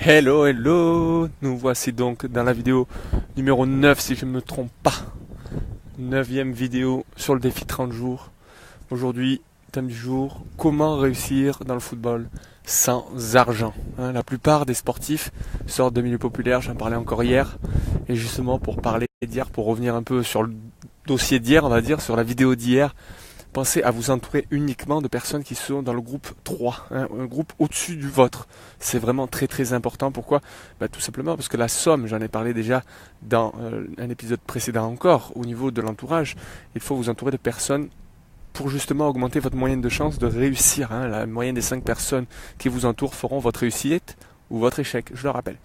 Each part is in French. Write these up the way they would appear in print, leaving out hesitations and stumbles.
Hello, hello. Nous voici donc dans la vidéo numéro 9 si je ne me trompe pas. 9e vidéo sur le défi 30 jours. Aujourd'hui, thème du jour, comment réussir dans le football sans argent. La plupart des sportifs sortent de milieux populaires, j'en parlais encore hier. Et justement pour parler d'hier, pour revenir un peu sur le dossier d'hier, on va dire, sur la vidéo d'hier, pensez à vous entourer uniquement de personnes qui sont dans le groupe 3, un groupe au-dessus du vôtre. C'est vraiment très très important. Pourquoi ? Tout simplement parce que la somme, j'en ai parlé déjà dans un épisode précédent encore, au niveau de l'entourage, il faut vous entourer de personnes pour justement augmenter votre moyenne de chance de réussir. La moyenne des 5 personnes qui vous entourent feront votre réussite ou votre échec, je le rappelle.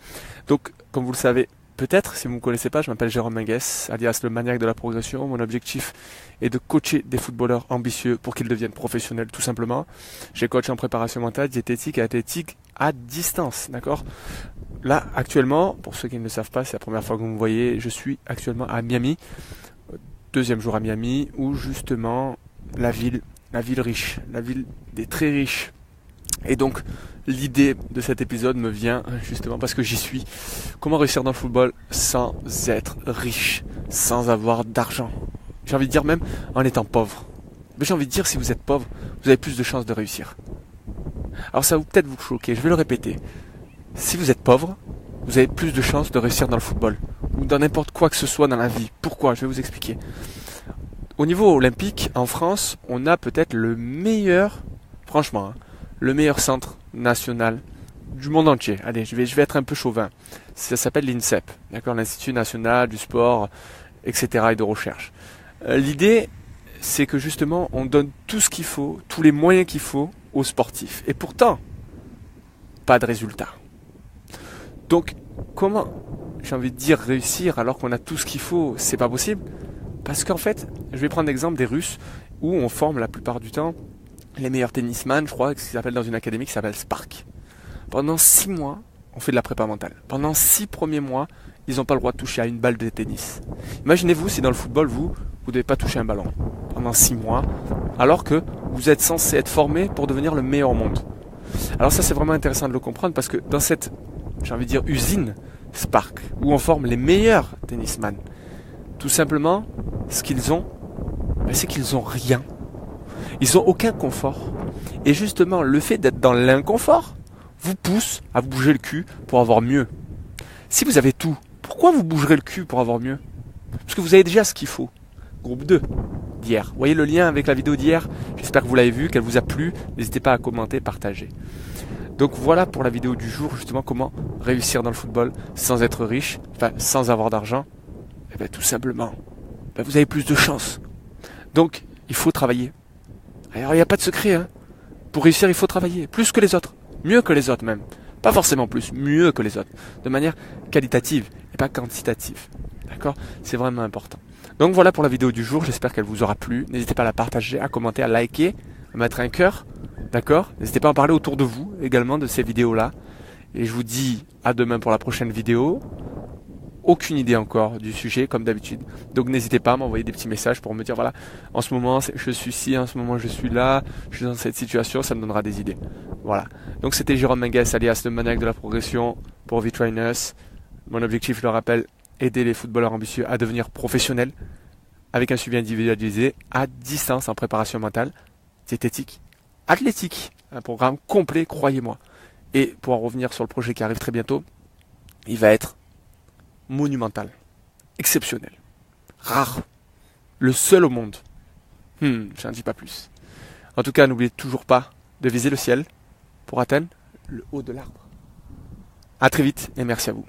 Donc, comme vous le savez, peut-être, si vous ne me connaissez pas, je m'appelle Jérôme Menguès, alias le maniaque de la progression. Mon objectif est de coacher des footballeurs ambitieux pour qu'ils deviennent professionnels, tout simplement. J'ai coaché en préparation mentale, diététique et athlétique à distance, d'accord ? Là, actuellement, pour ceux qui ne le savent pas, c'est la première fois que vous me voyez, je suis actuellement à Miami, deuxième jour à Miami, où justement, la ville riche, la ville des très riches. Et donc, l'idée de cet épisode me vient justement parce que j'y suis. Comment réussir dans le football sans être riche, sans avoir d'argent ? J'ai envie de dire même en étant pauvre. Mais j'ai envie de dire, si vous êtes pauvre, vous avez plus de chances de réussir. Alors ça va peut-être vous choquer, je vais le répéter. Si vous êtes pauvre, vous avez plus de chances de réussir dans le football ou dans n'importe quoi que ce soit dans la vie. Pourquoi ? Je vais vous expliquer. Au niveau olympique, en France, on a peut-être le meilleur, franchement, le meilleur centre national du monde entier. Allez, je vais être un peu chauvin. Ça s'appelle l'INSEP, d'accord, l'Institut national du sport, etc. et de recherche. L'idée, c'est que justement, on donne tout ce qu'il faut, tous les moyens qu'il faut aux sportifs. Et pourtant, pas de résultat. Donc, comment, j'ai envie de dire, réussir alors qu'on a tout ce qu'il faut ? C'est pas possible. Parce qu'en fait, je vais prendre l'exemple des Russes, où on forme la plupart du temps les meilleurs tennisman, je crois, ce qu'ils appellent dans une académie qui s'appelle Spark. Pendant 6 mois, on fait de la prépa mentale. Pendant 6 premiers mois, ils n'ont pas le droit de toucher à une balle de tennis. Imaginez-vous si dans le football, vous ne devez pas toucher un ballon pendant 6 mois, alors que vous êtes censé être formé pour devenir le meilleur au monde. Alors ça, c'est vraiment intéressant de le comprendre parce que dans cette, j'ai envie de dire, usine Spark, où on forme les meilleurs tennisman, tout simplement, ce qu'ils ont, c'est qu'ils n'ont rien. Ils n'ont aucun confort. Et justement, le fait d'être dans l'inconfort vous pousse à vous bouger le cul pour avoir mieux. Si vous avez tout, pourquoi vous bougerez le cul pour avoir mieux ? Parce que vous avez déjà ce qu'il faut. Groupe 2 d'hier. Vous voyez le lien avec la vidéo d'hier ? J'espère que vous l'avez vu, qu'elle vous a plu. N'hésitez pas à commenter, partager. Donc voilà pour la vidéo du jour, justement, comment réussir dans le football sans être riche, enfin sans avoir d'argent. Tout simplement, vous avez plus de chance. Donc, il faut travailler. Alors, il n'y a pas de secret. Pour réussir, il faut travailler. Plus que les autres. Mieux que les autres même. Pas forcément plus, mieux que les autres. De manière qualitative et pas quantitative. D'accord ? C'est vraiment important. Donc voilà pour la vidéo du jour. J'espère qu'elle vous aura plu. N'hésitez pas à la partager, à commenter, à liker, à mettre un cœur. D'accord ? N'hésitez pas à en parler autour de vous également de ces vidéos-là. Et je vous dis à demain pour la prochaine vidéo. Aucune idée encore du sujet comme d'habitude, donc n'hésitez pas à m'envoyer des petits messages pour me dire voilà, en ce moment je suis ici, en ce moment je suis là, je suis dans cette situation, ça me donnera des idées. Voilà, donc c'était Jérôme Menguès alias le maniaque de la progression pour V-Trainers. Mon objectif, je le rappelle, aider les footballeurs ambitieux à devenir professionnels avec un suivi individualisé à distance en préparation mentale, diététique, athlétique, un programme complet, croyez-moi. Et pour en revenir sur le projet qui arrive très bientôt, il va être monumental, exceptionnel, rare, le seul au monde. J'en dis pas plus. En tout cas, n'oubliez toujours pas de viser le ciel pour atteindre le haut de l'arbre. À très vite et merci à vous.